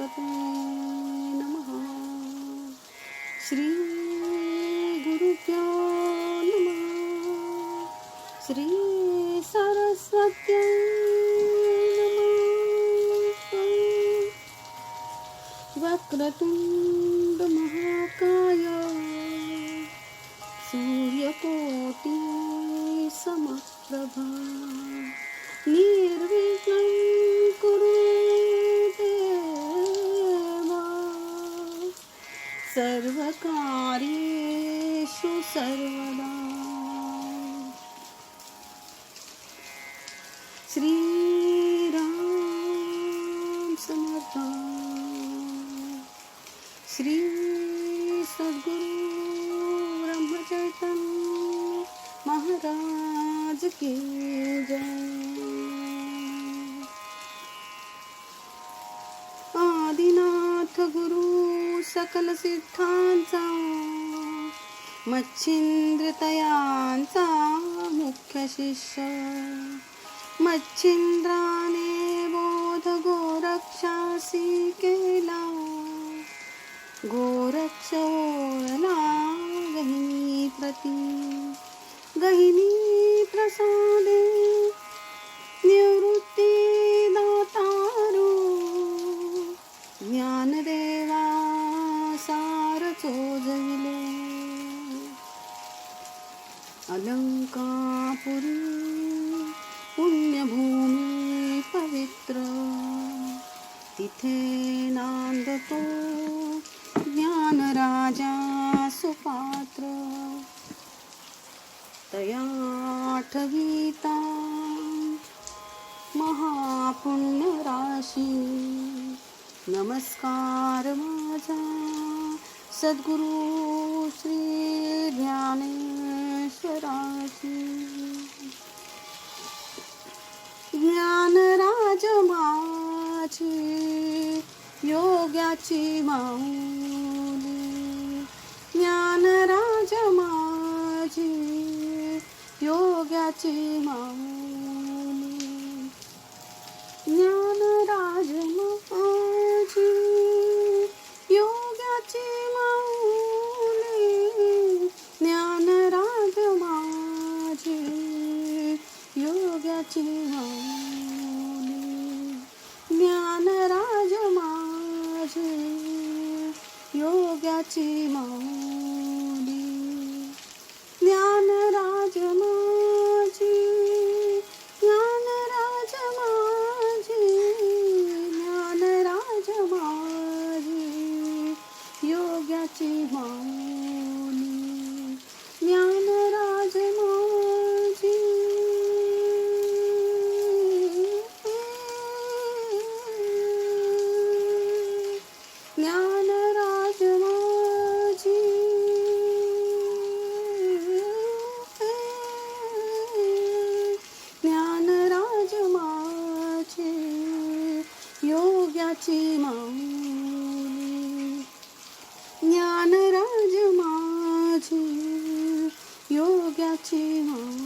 गणपते नमः. श्री गुरुभ्यो नमः. श्री सरस्वत्यै नमः. वक्रतुंड महाकाय सूर्यकोटि समप्रभा निर्विघ्नं कुरु देवा सर्वकार्येषु सर्वदा. श्रीराम समर्थ. श्री सद्गुरु ब्रह्मचैतन्य महाराज की जय. आदिनाथ गुरु सकल सिद्धांचा मच्छिंद्र तयांचा मुख्य शिष्य. मच्छिंद्राने बोध गोरक्षासी केला. गोरक्ष ओळला गहिनी प्रती. गहिनी प्रसादे निवृत्ती दातारू. ज्ञानदेवा सार चोजविले. अलंकापुरी पुण्यभूमी पवित्र. तिथे नांदतो ज्ञानराजा सुपात्र. तया आठविता महापुण्य राशी. नमस्कार माझा सद्गुरु श्री ज्ञानेश्वराची. ज्ञानराज माझी योग्याची माऊली. ज्ञानराज माझी योग्याची माऊली. ज्ञानराज माझी योग्याची माऊली. ज्ञानराज माझी योग्याची माऊली. ज्ञानराज माझी योग्याची माऊली. ज्ञानराज माझी ज्ञानराज माझी ज्ञानराज माझी योग्याची माऊली. ज्ञानराज माझी ज्ञानराज माझी ज्ञानराज माझी योग्याची माऊली. ज्ञानराज माझी योग्याची माऊली.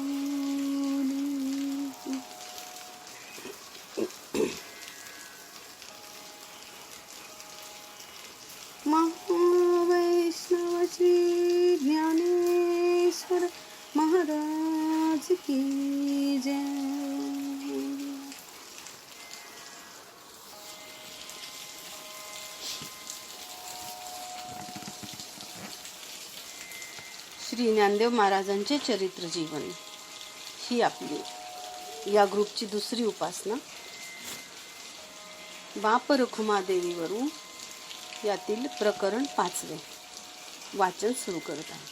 महावैष्णव श्री ज्ञानेश्वर महाराज की जय. श्री ज्ञानदेव महाराजांचे चरित्र जीवन ही आपली या ग्रुपची दुसरी उपासना. बाप रखुमादेवीवरून यातील प्रकरण 5 वाचन सुरू करत आहे.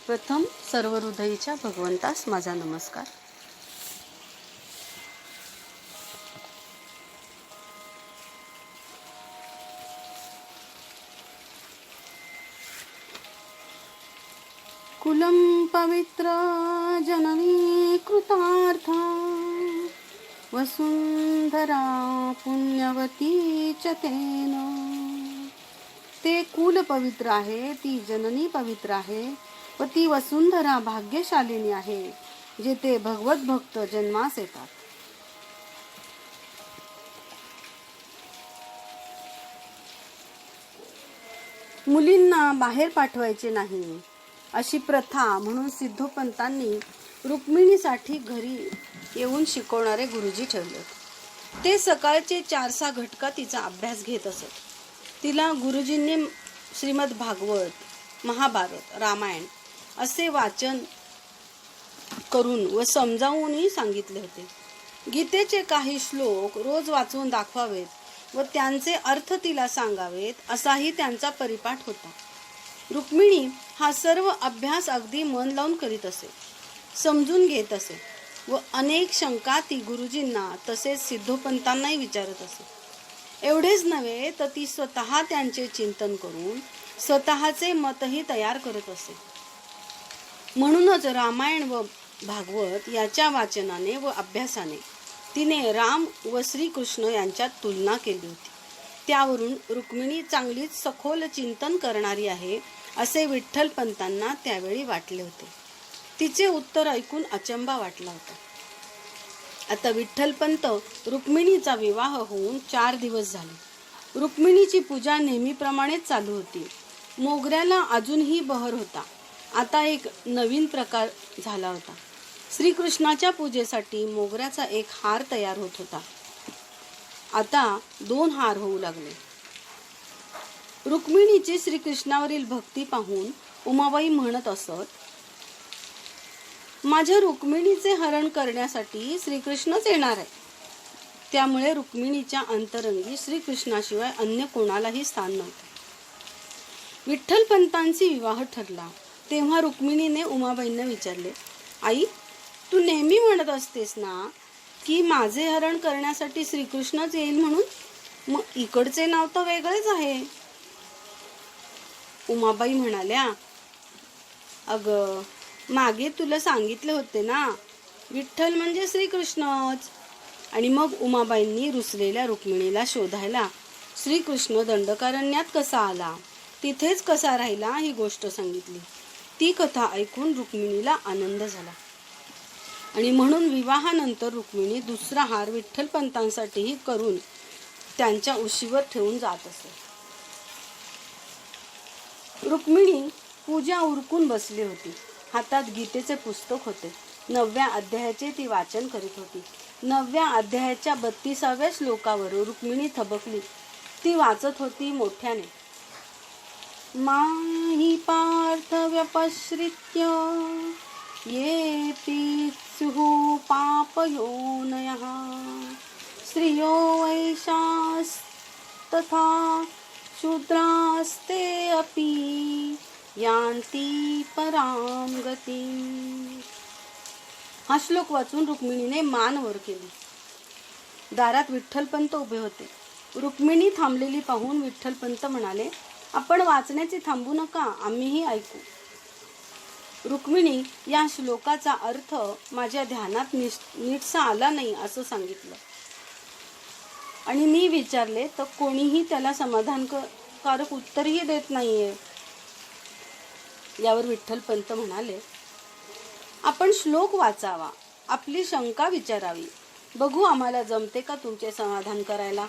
प्रथम सर्व हृदयीच्या भगवंतास माझा नमस्कार. कुलम पवित्र जननी कृतार्था. वसुंधरा पुण्यवती च तेन. ते कुल पवित्र आहे, ती जननी पवित्र आहे व ती वसुंधरा भाग्यशालिनी आहे, जेथे भगवत भक्त जन्मास येतात. मुलींना बाहेर पाठवायचे नाही अशी प्रथा म्हणून सिद्धोपंतांनी रुक्मिणीसाठी घरी येऊन शिकवणारे गुरुजी ठेवले. ते सकाळचे 4-6 घटका तिचा अभ्यास घेत असत. तिला गुरुजींनी श्रीमद भागवत, महाभारत, रामायण असे वाचन करून व समजावूनही सांगितले होते. गीतेचे काही श्लोक रोज वाचून दाखवावेत व त्यांचे अर्थ तिला सांगावेत असाही त्यांचा परिपाठ होता. रुक्मिणी हा सर्व अभ्यास अगदी मन लावून करीत असे, समजून घेत असे व अनेक शंका ती गुरुजींना तसेच सिद्धोपंतांनाही विचारत असे. एवढेच नव्हे तर ती स्वतः त्यांचे चिंतन करून स्वतःचे मतही तयार करत असे. म्हणूनच रामायण व भागवत याच्या वाचनाने व अभ्यासाने तिने राम व श्रीकृष्ण यांच्यात तुलना केली होती. त्यावरून रुक्मिणी चांगलीच सखोल चिंतन करणारी आहे असे विठ्ठलपंतांना त्यावेळी वाटले होते. तिचे उत्तर ऐकून अचंबा वाटला होता. आता विठ्ठलपंत रुक्मिणीचा विवाह होऊन 4 दिवस झाले. रुक्मिणीची पूजा नेहमीप्रमाणेच चालू होती. मोगऱ्याला अजूनही बहर होता. आता एक नवीन प्रकार झाला होता. श्रीकृष्णाच्या पूजेसाठी मोगऱ्याचा एक हार तयार होत होता. आता 2 हार होऊ लागले. रुक्मिणीची श्रीकृष्णावरील भक्ती पाहून उमाबाई म्हणत असत, माझ्या रुक्मिणीचे हरण करण्यासाठी श्रीकृष्णच येणार आहे. त्यामुळे रुक्मिणीच्या अंतरंगी श्रीकृष्णाशिवाय अन्य कोणालाही स्थान नव्हते. विठ्ठलपंतांची विवाह ठरला तेव्हा रुक्मिणीने उमाबाईंना विचारले, आई, तू नेहमी म्हणत असतेस ना की माझे हरण करण्यासाठी श्रीकृष्णच येईल म्हणून, मग इकडचे नाव तर वेगळेच आहे. उमाबाई म्हणाल्या, अगं मागे तुला सांगितले होते ना, विठ्ठल म्हणजे श्रीकृष्णच. आणि मग उमाबाईंनी रुसलेल्या रुक्मिणीला शोधायला श्रीकृष्ण दंडकारण्यात कसा आला, तिथेच कसा राहिला ही गोष्ट सांगितली. ती कथा ऐकून रुक्मिणीला आनंद झाला आणि म्हणून विवाहानंतर रुक्मिणी दुसरा हार विठ्ठलपंतांसाठीही करून त्यांच्या उशीवर ठेवून जात असे. रुक्मिणी पूजा उरकून बसली होती. हातात गीतेचे पुस्तक होते. 9व्या अध्यायाचे ती वाचन करीत होती. 9व्या अध्यायाच्या 32व्या श्लोकावर रुक्मिणी थबकली. ती वाचत होती मोठ्याने, माही पार्थ व्यपश्रित्य ये पित्सुः पापयोनयः स्त्रियो वैशास्तथा शूद्रास्ते अपि यांती पराम गती. हा श्लोक वाचून रुक्मिणीने मान वर केली. दारात विठ्ठलपंत उभे होते. रुक्मिणी थांबलेली पाहून विठ्ठलपंत म्हणाले, आपण वाचण्याचे थांबू नका, आम्हीही ऐकू. रुक्मिणी या श्लोकाचा अर्थ माझ्या ध्यानात नीटसा आला नाही असं सांगितलं आणि मी विचारले तर कोणीही त्याला समाधानकारक उत्तरही देत नाहीये. यावर विठ्ठलपंत म्हणाले, आपण श्लोक वाचावा, आपली शंका विचारावी, बघू आम्हाला जमते का तुमचे समाधान करायला.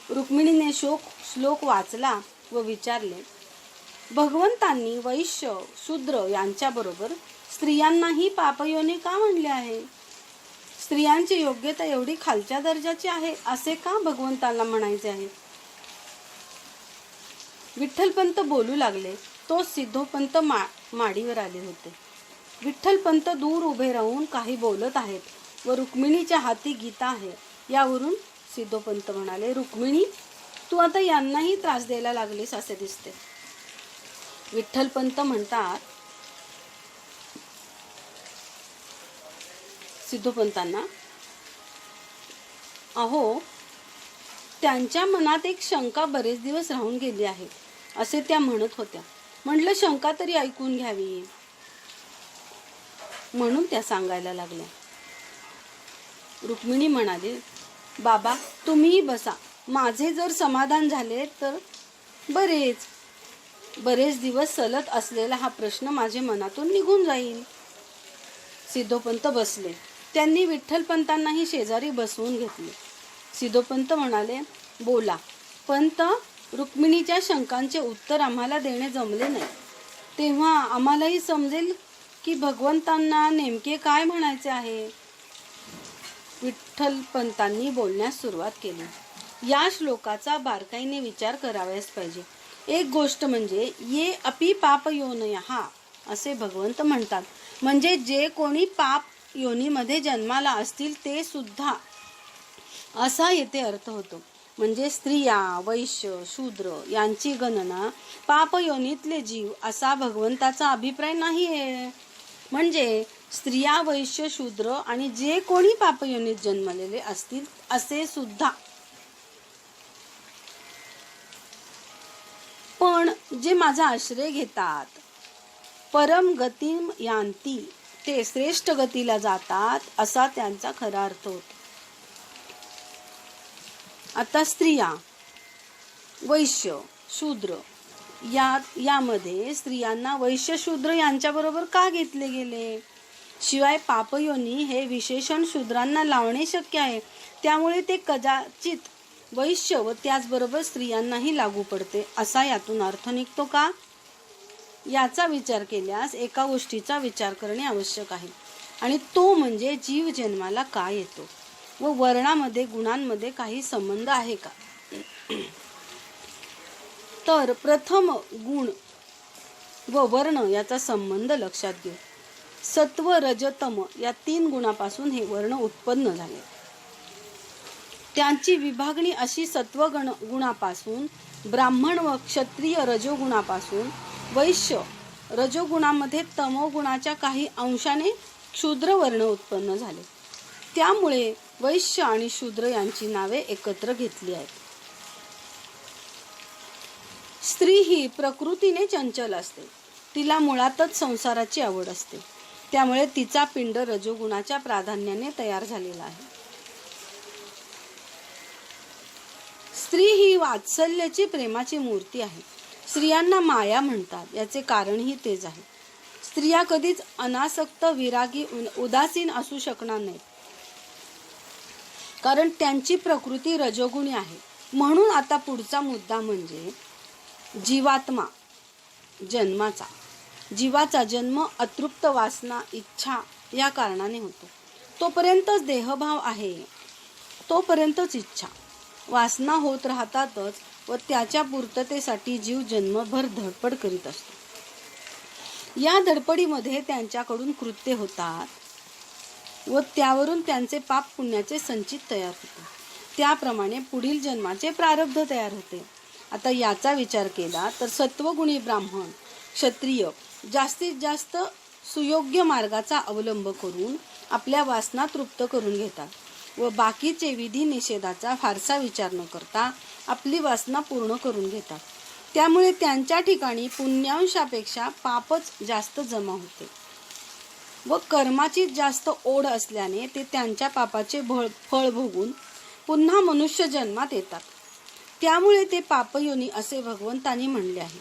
रुक्मिणीने श्लोक वाचला व विचारले, भगवंतांनी वैश्य शूद्र यांच्याबरोबर स्त्रियांनाही पापयोनी का म्हणले आहे? स्त्रियांची योग्यता एवढी खालच्या दर्जाची आहे असे का भगवंतांना म्हणायचे आहे? विठ्ठलपंत बोलू लागले. तो सिद्धोपंत माडीवर आले होते. विठ्ठलपंत दूर उभे राहून काही बोलत आहेत व रुक्मिणीच्या हाती गीता आहे. यावरून सिद्धोपंत म्हणाले, रुक्मिणी, तू आता यांनाही त्रास द्यायला लागलीस असे दिसते. विठ्ठलपंत म्हणतात सिद्धोपंतांना, अहो, त्यांच्या मनात एक शंका बरेच दिवस राहून गेली आहे असे त्या म्हणत होत्या. म्हटलं शंका तरी ऐकून घ्यावी म्हणून त्या सांगायला लागल्या. रुक्मिणी म्हणाली, बाबा तुम्ही बसा, माझे जर समाधान झाले तर बरेच दिवस सलत असलेला हा प्रश्न माझे मनातून निघून जाईल. सिद्धोपंत बसले. त्यांनी विठ्ठलपंतांनाही शेजारी बसवून घेतले. सिद्धोपंत म्हणाले, बोला. पंत रुक्मिणीच्या शंकांचे उत्तर आम्हाला देणे जमले नाही. तेव्हा आम्हालाही समजेल की भगवंतांना नेमके काय म्हणायचे आहे. विठ्ठलपंतांनी बोलण्यास सुरुवात केली. या श्लोकाचा बारकाईने विचार करावयास पाहिजे. एक गोष्ट म्हणजे ये अपि पाप योनयः असे भगवंत म्हणतात. म्हणजे जे कोणी पाप योनीमध्ये जन्माला असतील ते सुद्धा, असा येथे अर्थ होतो. म्हणजे स्त्रिया, वैश्य, शूद्र यांची गणना पाप योनीतले जीव असा भगवंताचा अभिप्राय नाही आहे. म्हणजे स्त्रिया, वैश्य, शूद्र आणि जे कोणी पाप योनीत जन्मलेले असतील असे सुद्धा. पण जे माझा आश्रय घेतात, परम गतिम यांती, ते श्रेष्ठ गतीला जातात असा त्यांचा खरा अर्थ होतो. आता स्त्रिया, वैश्य, शूद्र यामध्ये स्त्रियांना वैश्य शूद्र यांच्याबरोबर का घेतले गेले? शिवाय पापयोनी हे विशेषण शूद्रांना लावणे शक्य आहे. त्यामुळे ते कदाचित वैश्य व त्याचबरोबर स्त्रियांनाही लागू पडते असा यातून अर्थ निघतो का? याचा विचार केल्यास एका गोष्टीचा विचार करणे आवश्यक आहे, आणि तो म्हणजे जीव जन्माला का येतो व वर्णामध्ये, गुणांमध्ये काही संबंध आहे का? तर प्रथम गुण व वर्ण याचा संबंध लक्षात घेऊ. सत्व, रजतम या 3 गुणापासून हे वर्ण उत्पन्न झाले. त्यांची विभागणी अशी सत्वगण गुणापासून, ब्राह्मण व क्षत्रिय रजोगुणापासून, वैश्य रजोगुणामध्ये तमोगुणाच्या काही अंशाने शूद्र वर्ण उत्पन्न झाले. त्यामुळे वैश्य आणि शूद्र यांची नावे एकत्र घेतली आहेत. स्त्री ही प्रकृतीने चंचल असते. तिला मुळातच संसाराची आवड असते. त्यामुळे तिचा पिंड रजोगुणाच्या प्राधान्याने तयार झालेला आहे. स्त्री ही वात्सल्याची, प्रेमाची मूर्ती आहे. स्त्रियांना माया म्हणतात. याचे कारणही तेच आहे. स्त्रिया कधीच अनासक्त, विरागी, उदासीन असू शकणार नाहीत, कारण त्यांची प्रकृती रजोगुणी आहे. म्हणून आता पुढचा मुद्दा म्हणजे जीवात्मा जन्माचा. जीवाचा जन्म अतृप्त वासना, इच्छा या कारणाने होतो. तोपर्यंतच देहभाव आहे, तोपर्यंतच इच्छा, वासना होत राहतातच व त्याच्या पूर्ततेसाठी जीव जन्मभर धडपड करीत असतो. या धडपडीमध्ये त्यांच्याकडून कृत्य होतात व त्यावरून त्यांचे पाप पुण्याचे संचित तयार होते. त्याप्रमाणे पुढील जन्माचे प्रारब्ध तयार होते. आता याचा विचार केला तर सत्वगुणी ब्राह्मण, क्षत्रिय जास्तीत जास्त सुयोग्य मार्गाचा अवलंब करून आपल्या वासना तृप्त करून घेतात व बाकीचे विधी निषेधाचा फारसा विचार न करता आपली वासना पूर्ण करून घेतात. त्यामुळे त्यांच्या ठिकाणी पुण्यांशापेक्षा पापच जास्त जमा होते व कर्माची जास्त ओढ असल्याने ते त्यांच्या पापाचे फळ भोगून पुन्हा मनुष्य जन्मात येतात. त्यामुळे ते पापयोनी असे भगवंतांनी म्हणले आहे.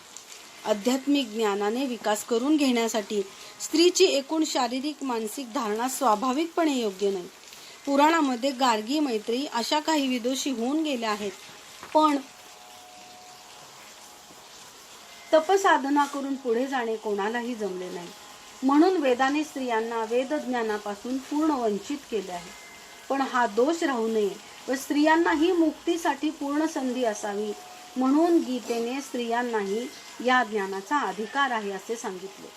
आध्यात्मिक ज्ञानाने विकास करून घेण्यासाठी स्त्रीची एकूण शारीरिक, मानसिक धारणा स्वाभाविकपणे योग्य नाही. पुराणामध्ये गार्गी, मैत्रेयी अशा काही विदुषी होऊन गेल्या आहेत, पण तपसाधना करून पुढे जाणे कोणालाही जमले नाही. म्हणून वेदाने स्त्रियांना वेदज्ञानापासून पूर्ण वंचित केले आहे. पण हा दोष राहू नये व स्त्रियांनाही मुक्तीसाठी पूर्ण संधी असावी म्हणून गीतेने स्त्रियांनाही या ज्ञानाचा अधिकार आहे असे सांगितले.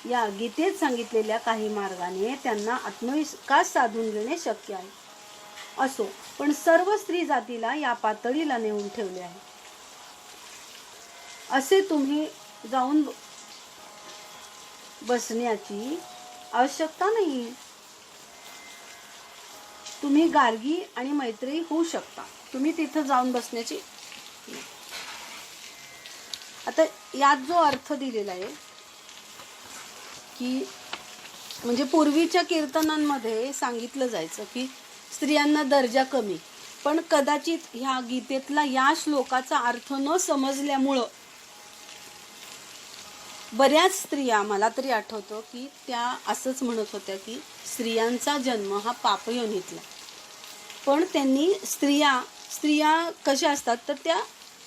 या गीतेत सांगितलेल्या काही मार्गाने त्यांना आत्मविकास साधून घेणे शक्य आहे. असो, पण सर्व स्त्री जातीला या पातळीला नेऊन ठेवले आहे असे तुम्ही जाऊन बसण्याची आवश्यकता नाही. तुम्ही गार्गी आणि मैत्रेयी होऊ शकता, तुम्ही तिथं जाऊन बसण्याची. आता यात जो अर्थ दिलेला आहे की म्हणजे पूर्वीच्या कीर्तनांमध्ये सांगितलं जायचं की स्त्रियांना दर्जा कमी, पण कदाचित ह्या गीतेतला या श्लोकाचा अर्थ न समजल्यामुळं बऱ्याच स्त्रिया, मला तरी आठवतं की त्या असंच म्हणत होत्या की स्त्रियांचा जन्म हा पापयोनीतला. पण त्यांनी स्त्रिया कशा असतात तर त्या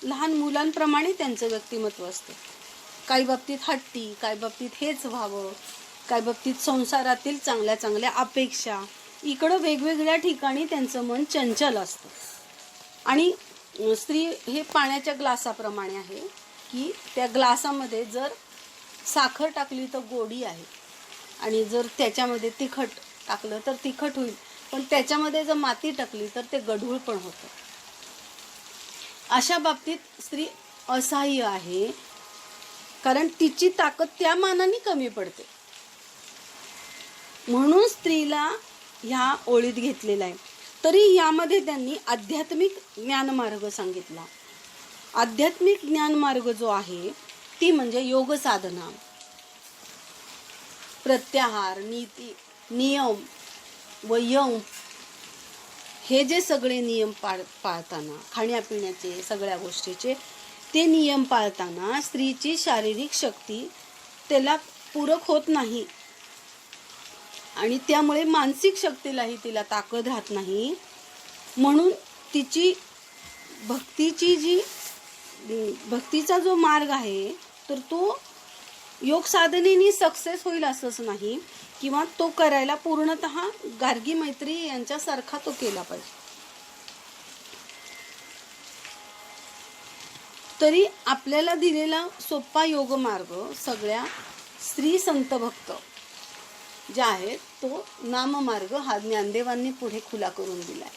लहान मुलांप्रमाणे त्यांचं व्यक्तिमत्व असतं. काही बाबतीत हट्टी, काही बाबतीत हेच व्हावं, काही बाबतीत संसारातील चांगल्या चांगल्या अपेक्षा, इकडं वेगवेगळ्या ठिकाणी त्यांचं मन चंचल असतं. आणि स्त्री हे पाण्याच्या ग्लासाप्रमाणे आहे की त्या ग्लासामध्ये जर साखर टाकली तर गोडी आहे, आणि जर त्याच्यामध्ये तिखट टाकलं तर तिखट होईल, पण त्याच्यामध्ये जर माती टाकली तर ते गढूळ पण होतं. अशा बाबतीत स्त्री असहाय्य आहे, कारण तिची ताकद त्या मानाने कमी पडते. म्हणून स्त्रीला ह्या ओळीत घेतलेला आहे. तरी यामध्ये त्यांनी आध्यात्मिक ज्ञानमार्ग सांगितला. आध्यात्मिक ज्ञानमार्ग जो आहे ती म्हणजे योग साधना, प्रत्याहार, नीती, नियम व यम, हे जे सगळे नियम पाळताना, खाण्यापिण्याचे सगळ्या गोष्टीचे ते नियम पाळताना स्त्रीची शारीरिक शक्ती त्याला पूरक होत नाही, आणि त्यामुळे मानसिक शक्तीलाही तिला ताकद राहत नाही. म्हणून तिची भक्तीचा जो मार्ग आहे तर तो योग साधनेने सक्सेस होईल असंच नाही, किंवा तो करायला पूर्णतः गार्गी मैत्री यांच्यासारखा तो केला पाहिजे. तरी आपल्याला दिलेला सोपा योग मार्ग सगळ्या स्त्री संत भक्त जे आहेत तो नाममार्ग हा ज्ञानदेवांनी पुढे खुला करून दिलाय.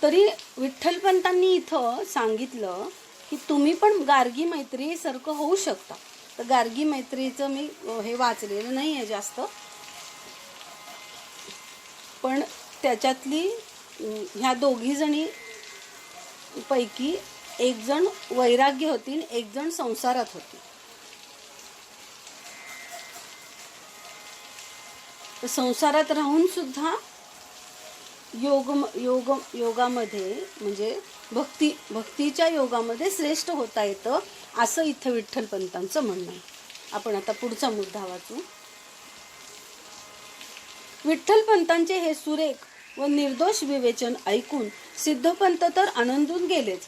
तरी विठ्ठलपंतांनी इथं सांगितलं की तुम्ही पण गार्गी मैत्री सारखं होऊ शकता. तर गार्गी मैत्रीचं मी हे वाचलेलं नाही आहे जास्त, पण त्याच्यातली ह्या दोघी जणी पैकी एक जण वैराग्य होती, एक जण संसारात होती. संसारात राहून सुद्धा योगामध्ये म्हणजे भक्तीच्या योगामध्ये श्रेष्ठ होता येतं, असं इथं विठ्ठलपंतांचं म्हणणं आहे. आपण आता पुढचा मुद्दा वाचू. विठ्ठलपंतांचे हे सुरेख व निर्दोष विवेचन ऐकून सिद्धोपंत तर आनंदून गेलेच,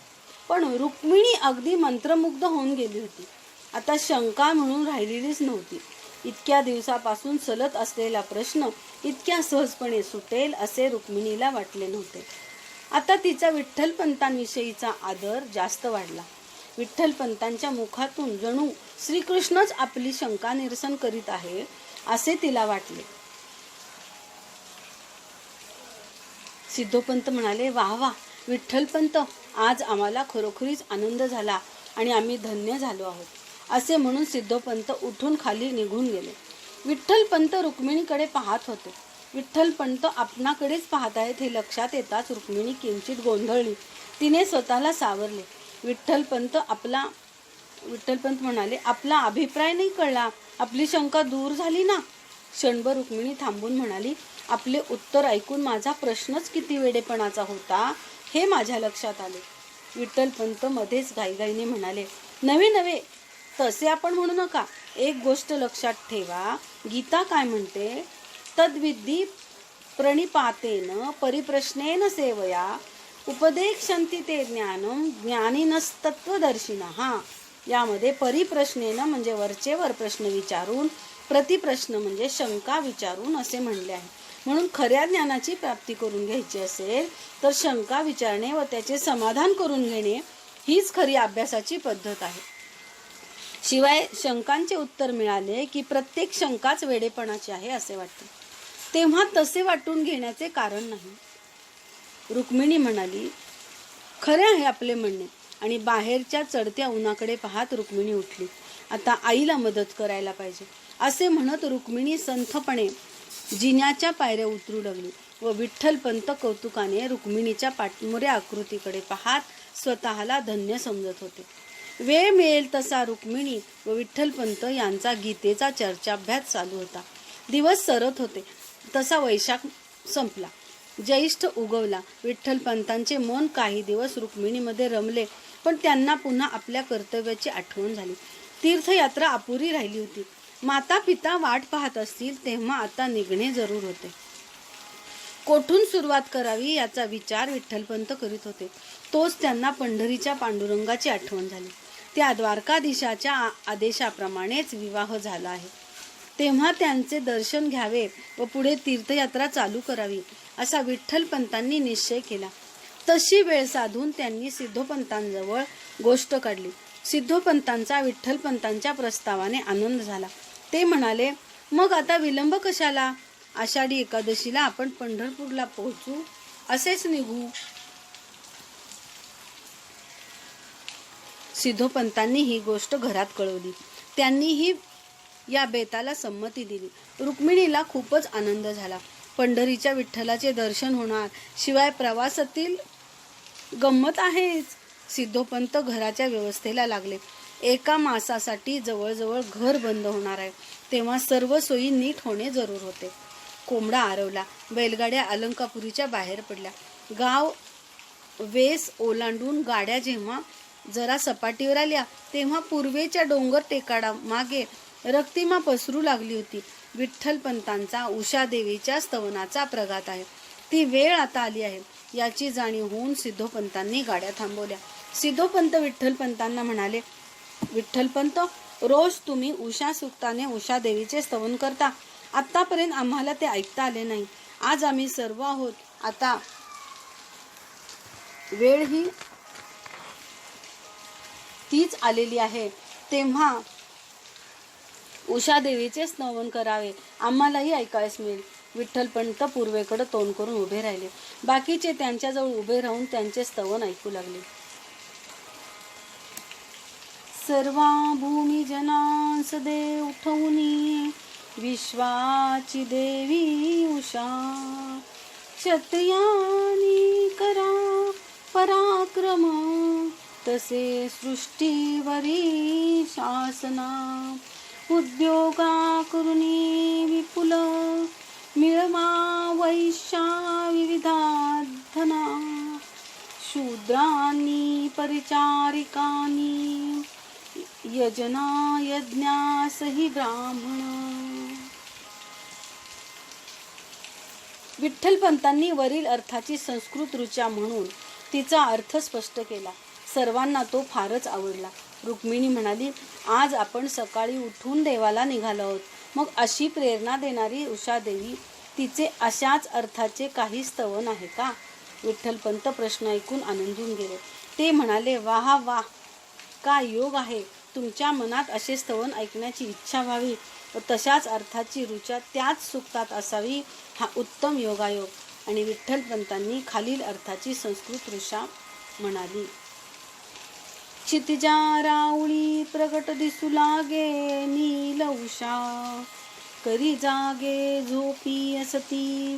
पण रुक्मिणी अगदी मंत्रमुग्ध होऊन गेली होती. आता शंका म्हणून राहिलेलीच नव्हती. इतक्या दिवसापासून सलत असलेला प्रश्न इतक्या सहजपणे सुटेल असे रुक्मिणीला वाटले नव्हते. आता तिचा विठ्ठलपंतांविषयीचा आदर जास्त वाढला. विठ्ठलपंतांच्या मुखातून जणू श्रीकृष्णच आपली शंका निरसन करीत आहे असे तिला वाटले. सिद्धोपंत म्हणाले, वाह वाह विठ्ठलपंत, आज आम्हाला खरोखरीच आनंद झाला आणि आम्ही धन्य झालो आहोत, असे म्हणून सिद्धोपंत उठून खाली निघून गेले. विठ्ठलपंत रुक्मिणीकडे पाहत होते. विठ्ठलपंत आपणाकडेच पाहत आहेत हे लक्षात येताच रुक्मिणी किंचित गोंधळली. तिने स्वतःला सावरले. विठ्ठलपंत म्हणाले, आपला अभिप्राय नाही कळला, आपली शंका दूर झाली ना? क्षणभर रुक्मिणी थांबून म्हणाली, आपले उत्तर ऐकून माझा प्रश्नच किती वेडेपणाचा होता हे माझ्या लक्षात आले. विठ्ठलपंत मध्येच घाईघाईने म्हणाले, नव्हे तसे आपण म्हणू नका. एक गोष्ट लक्षात ठेवा, गीता काय म्हणते, तद्विद्धी प्रणिपातेन परिप्रश्नेन सेवया उपदेक्षन्ति ते ज्ञानम ज्ञानिनस्तत्वदर्शिनः. यामध्ये परिप्रश्नेन म्हणजे वरचेवर प्रश्न विचारून, प्रतिप्रश्न म्हणजे शंका विचारून असे म्हणले आहे. म्हणून खऱ्या ज्ञानाची प्राप्ती करून घ्यायची असेल तर शंका विचारणे व त्याचे समाधान करून घेणे हीच खरी अभ्यासाची पद्धत आहे. शिवाय शंकांचे उत्तर मिळाले की प्रत्येक शंकाच वेडेपणाची आहे असे वाटते, तेव्हा तसे वाटून घेण्याचे कारण नाही. रुक्मिणी म्हणाली, खरे आहे आपले म्हणणे. आणि बाहेरच्या चढत्या उन्हाकडे पाहत रुक्मिणी उठली. आता आईला मदत करायला पाहिजे असे म्हणत रुक्मिणी संथपणे जिन्याच्या पायऱ्या उतरू लागली व विठ्ठलपंत कौतुकाने रुक्मिणीच्या पाठमोऱ्या आकृतीकडे पाहत स्वतःला धन्य समजत होते. वेळ मिळेल तसा रुक्मिणी व विठ्ठलपंत यांचा गीतेचा चर्चाभ्यास चालू होता. दिवस सरत होते तसा वैशाख संपला, ज्येष्ठ उगवला. विठ्ठलपंतांचे मन काही दिवस रुक्मिणीमध्ये रमले, पण त्यांना पुन्हा आपल्या कर्तव्याची आठवण झाली. तीर्थयात्रा अपुरी राहिली होती. माता पिता वाट पाहत असतील तेव्हा आता निघणे जरूर होते. कोठून सुरुवात करावी याचा विचार विठ्ठलपंत करीत होते. तोच त्यांना पंढरीच्या पांडुरंगाची आठवण झाली. त्या द्वारकाधीशाच्या आदेशाप्रमाणेच विवाह झाला आहे. तेव्हा त्यांचे दर्शन घ्यावे व पुढे तीर्थयात्रा चालू करावी असा विठ्ठलपंतांनी निश्चय केला. तशी वेळ साधून त्यांनी सिद्धोपंतांजवळ गोष्ट काढली. सिद्धोपंतांचा विठ्ठलपंतांच्या प्रस्तावाने आनंद झाला. ते म्हणाले, मग आता विलंब कशाला? आषाढी एकादशीला आपण पंढरपूरला पोहोचू, असेच निघू. सिद्धोपंतांनी ही गोष्ट घरात कळवली. त्यांनीही या बेताला संमती दिली. रुक्मिणीला खूपच आनंद झाला. पंढरीच्या विठ्ठलाचे दर्शन होणार, शिवाय प्रवासातील गंमत आहेच. सिद्धोपंत घराच्या व्यवस्थेला लागले. एका मासासाठी जवळजवळ घर बंद होणार आहे. तेव्हा सर्व सोयी नीट होणे जरूर होते. कोंबडा आरवला. बैलगाड्या अलंकापुरीच्या बाहेर पडल्या. गाव वेस ओलांडून गाड्या जेव्हा जरा सपाटीवर आल्या तेव्हा पूर्वेच्या डोंगर टेकाडा मागे रक्तिमा पसरू लागली होती. विठ्ठलपंतांचा उषादेवीच्या स्तवनाचा प्रघात आहे. ती वेळ आता आली आहे याची जाणीव होऊन सिद्धोपंतांनी गाड्या थांबवल्या. सिद्धोपंत विठ्ठलपंतांना म्हणाले, विठ्ठलपंत, रोज तुम्ही उषा सुक्ताने उषादेवीचे स्तवन करता. आतापर्यंत आम्हाला ते ऐकता आले नाही. आज आम्ही सर्व आहोत. आता वेळ ही तीच आलेली आहे. तेव्हा उषादेवीचे स्तवन करावे. आम्हालाही ऐकायस मिळेल. विठ्ठलपंत पूर्वेकडे तोंड करून उभे राहिले. बाकीचे त्यांच्याजवळ उभे राहून त्यांचे स्तवन ऐकू लागले. सर्वा भूमी जनांस दे उठवूनी, विश्वाची देवी उषा. क्षत्रियानी करा पराक्रम, तसे सृष्टीवरी शासना. उद्योगा करुणी विपुल, मिळवा वैश्या विविधा धना. शूद्रांनी परिचारिकांनी, यजना यज्ञासही ब्राह्मण. विठ्ठलपंतांनी वरील अर्थाची संस्कृत ऋचा म्हणून तिचा अर्थ स्पष्ट केला. सर्वांना तो फारच आवडला. रुक्मिणी म्हणाली, आज आपण सकाळी उठून देवाला निघालो आहोत. मग अशी प्रेरणा देणारी उषादेवी, तिचे अशाच अर्थाचे काही स्तवन आहे का? विठ्ठलपंत प्रश्न ऐकून आनंदून गेले. ते म्हणाले, वाह वाह, काय योग आहे. तुमच्या मनात असे स्तवन ऐकण्याची इच्छा व्हावी व तशाच अर्थाची ऋचा त्याच सुक्तात असावी, हा उत्तम योगायोग. आणि विठ्ठलपंतांनी खालील अर्थाची संस्कृत ऋचा म्हणाली. क्षितिजा राऊळी प्रगट दिसू लागे नील उषा. करी जागे झोपी असती,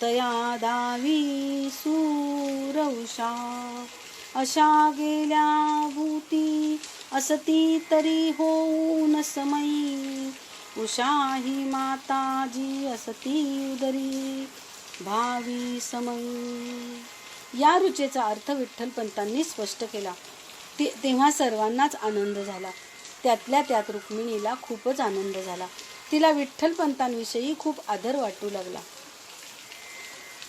तया दावी सूर उषा. अशा गेल्या भूती असती, तरी होऊन समयी. उषा ही माता जी असती उदरी, भावी समयी. या ऋचेचा अर्थ विठ्ठलपंतांनी स्पष्ट केला. तेव्हा सर्वांनाच आनंद झाला. त्यातल्या त्यात रुक्मिणीला खूपच आनंद झाला. तिला विठ्ठलपंतांविषयी खूप आदर वाटू लागला.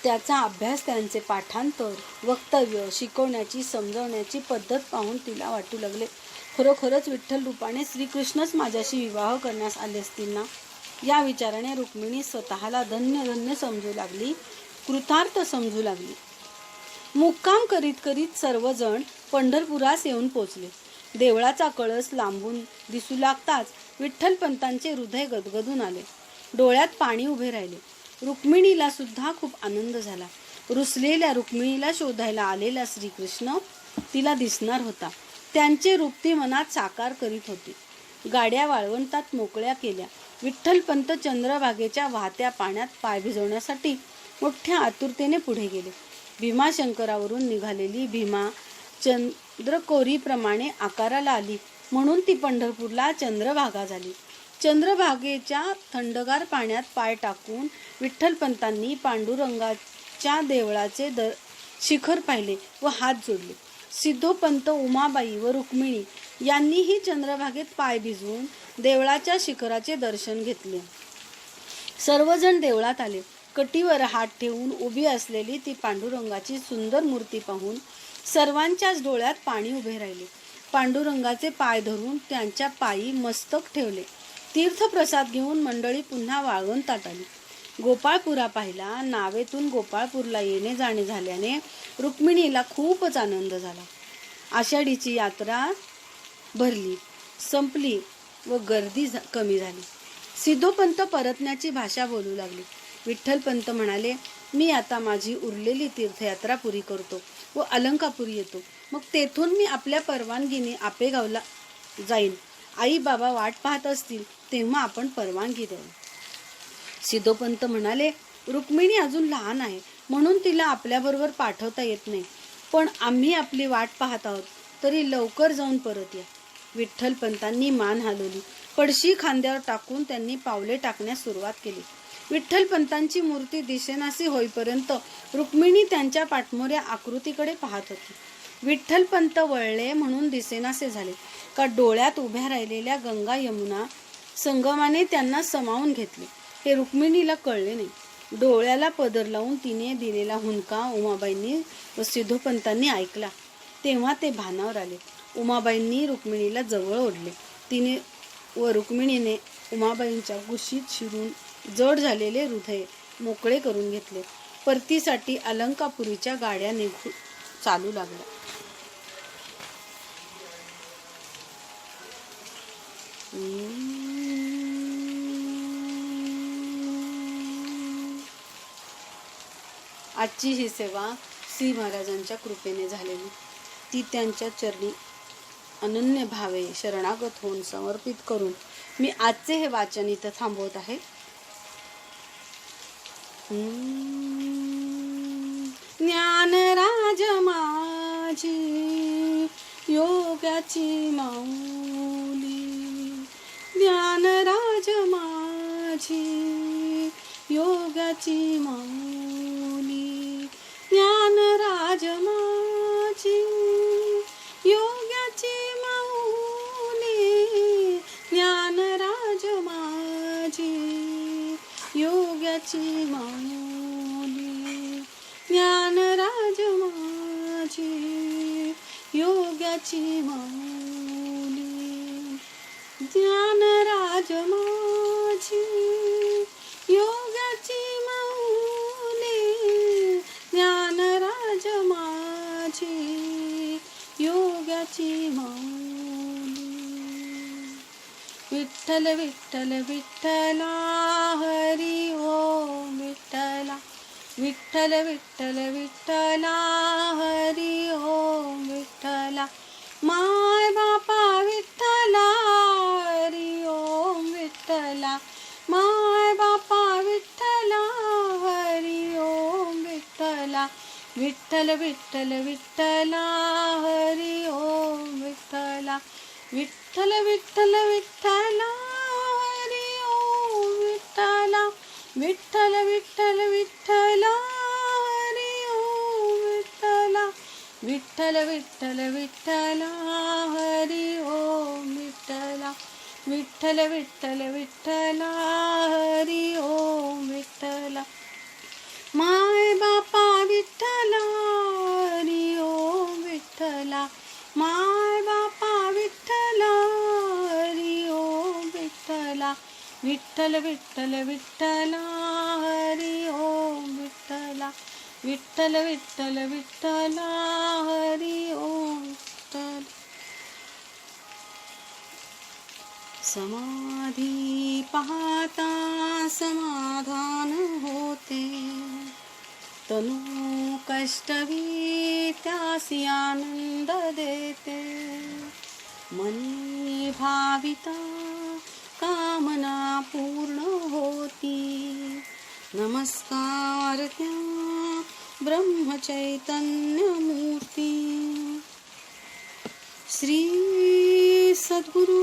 त्याचा अभ्यास, त्यांचे पाठांतर, वक्तव्य, शिकवण्याची, समजवण्याची पद्धत पाहून तिला वाटू लागले, खरोखरच विठ्ठल रूपाने श्रीकृष्णच माझ्याशी विवाह करण्यास आले असतील ना. या विचाराने रुक्मिणी स्वतःला धन्य धन्य समजू लागली, कृतार्थ समजू लागली. मुक्काम करीत करीत सर्वजण पंढरपुरास येऊन पोचले. देवळाचा कळस लांबून दिसू लागताच विठ्ठलपंतांचे हृदय गदगदून आले. डोळ्यात पाणी उभे राहिले. रुक्मिणीला सुद्धा खूप आनंद झाला. रुसलेल्या रुक्मिणीला शोधायला आलेला श्रीकृष्ण तिला दिसणार होता. त्यांचे रूप ती मनात साकार करीत होती. गाड्या वाळवंटात मोकळ्या केल्या. विठ्ठलपंत चंद्रभागेच्या वाहत्या पाण्यात पाय भिजवण्यासाठी मोठ्या आतुरतेने पुढे गेले. भीमाशंकरावरून निघालेली भीमा चंद्रकोरीप्रमाणे आकाराला आली, म्हणून ती पंढरपूरला चंद्रभागा झाली. चंद्रभागेच्या थंडगार पाण्यात पाय टाकून विठ्ठलपंतांनी पांडुरंगाच्या देवळाचे शिखर पाहिले व हात जोडले. सिद्धोपंत, उमाबाई व रुक्मिणी यांनीही चंद्रभागेत पाय भिजवून देवळाच्या शिखराचे दर्शन घेतले. सर्वजण देवळात आले. कटीवर हात ठेवून उभी असलेली ती पांडुरंगाची सुंदर मूर्ती पाहून सर्वांच्याच डोळ्यात पाणी उभे राहिले. पांडुरंगाचे पाय धरून त्यांच्या पायी मस्तक ठेवले. तीर्थप्रसाद घेऊन मंडळी पुन्हा वाळवंटात आली. गोपाळपुरा पाहिला. नावेतून गोपाळपूरला येणे जाणे झाल्याने रुक्मिणीला खूपच आनंद झाला. आषाढीची यात्रा भरली, संपली व गर्दी कमी झाली. सिद्धोपंत परतण्याची भाषा बोलू लागले. विठ्ठलपंत म्हणाले, मी आता माझी उरलेली तीर्थयात्रा पुरी करतो व अलंकापुरी येतो. मग तेथून मी आपल्या परवानगीने आपेगावला जाईन. आई बाबा वाट पाहत असतील तेव्हा आपण परवानगी द्यावी. सिद्धोपंत म्हणाले, रुक्मिणी अजून लहान आहे म्हणून तिला आपल्याबरोबर पाठवता येत नाही, पण आम्ही आपली वाट पाहत आहोत, तरी लवकर जाऊन परत या. विठ्ठलपंतांनी मान हलवली. पडशी खांद्यावर टाकून त्यांनी पावले टाकण्यास सुरुवात केली. विठ्ठलपंतांची मूर्ती दिसेनाशी होईपर्यंत रुक्मिणी त्यांच्या पाठमोऱ्या आकृतीकडे पाहत होती. विठ्ठलपंत वळले म्हणून दिसेनासे झाले का डोळ्यात उभ्या राहिलेल्या गंगा यमुना संगमाने त्यांना समावून घेतले हे रुक्मिणीला कळले नाही. डोळ्याला पदर लावून तिने दिलेला हुंदका उमाबाईंनी व सिद्धोपंतांनी ऐकला तेव्हा ते भानावर आले. उमाबाईंनी रुक्मिणीला जवळ ओढले. तिने व रुक्मिणीने उमाबाईंच्या कुशीत शिरून जड झालेले हृदय मोकळे करून घेतले. परतीसाठी अलंकापुरीच्या गाड्या निघून चालू लागल्या. आजची ही सेवा श्री महाराजांच्या कृपेने झालेली, ती त्यांच्या चरणी अनन्य भावे शरणागत होऊन समर्पित करून मी आजचे हे वाचन इथं थांबवत आहे. ज्ञानराज माझी योगाची माऊली, ज्ञानराज माझी योगाची माऊली, ज्ञानराज माझी योगाची माऊली, ज्ञानराज माझी योगाची माऊली, ज्ञानराज माझी योगाची माऊली, ज्ञानराज माझी योगाची माऊली, ज्ञानराज माझी योगाची माऊली. विठ्ठल विठ्ठल विठ्ठला हरी ओम विठ्ठला, विठ्ठल विठ्ठल विठ्ठला हरी ओम विठ्ठला, माय बापा विठ्ठला हरी ओम विठ्ठला, माय बापा विठ्ठला हरी ओम विठ्ठला, विठ्ठल विठ्ठल विठ्ठला हरी ओम विठ्ठला, विठ्ठल विठ्ठल विठ्ठला हरी ओम विठ्ठला, विठ्ठल विठ्ठल विठ्ठला हरी ओम विठ्ठला, विठ्ठल विठ्ठल विठ्ठला हरी ओम विठ्ठला, विठ्ठल विठ्ठल विठ्ठला हरी ओम विठ्ठला, माय बापा विठ्ठला हरी ओम विठ्ठला, माय बापा विठ्ठला हरी ओम विठ्ठला, विठ्ठल विठ्ठल विठ्ठला हरी ओम विठ्ठला, विठ्ठल विठ्ठल विठ्ठला हरी ओम विठ्ठला. समाधी पाहता समाधान होते, तनु कष्टवी त्यासी आनंद देते, मनी भाविता कामना पूर्ण होती, नमस्कार त्या ब्रह्मचैतन्य मूर्ती. श्री सद्गुरु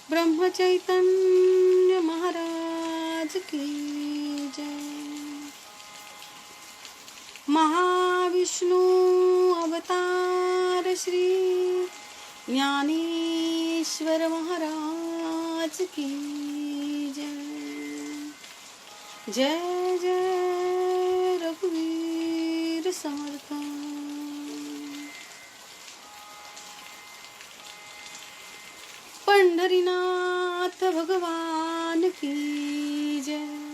ब्रह्मचैतन्य महाराज की जय. महाविष्णु अवतार श्री ज्ञानेश्वर महाराज की जय. जय जय रघुवीर समर्थ. पंढरीनाथ भगवान की जय.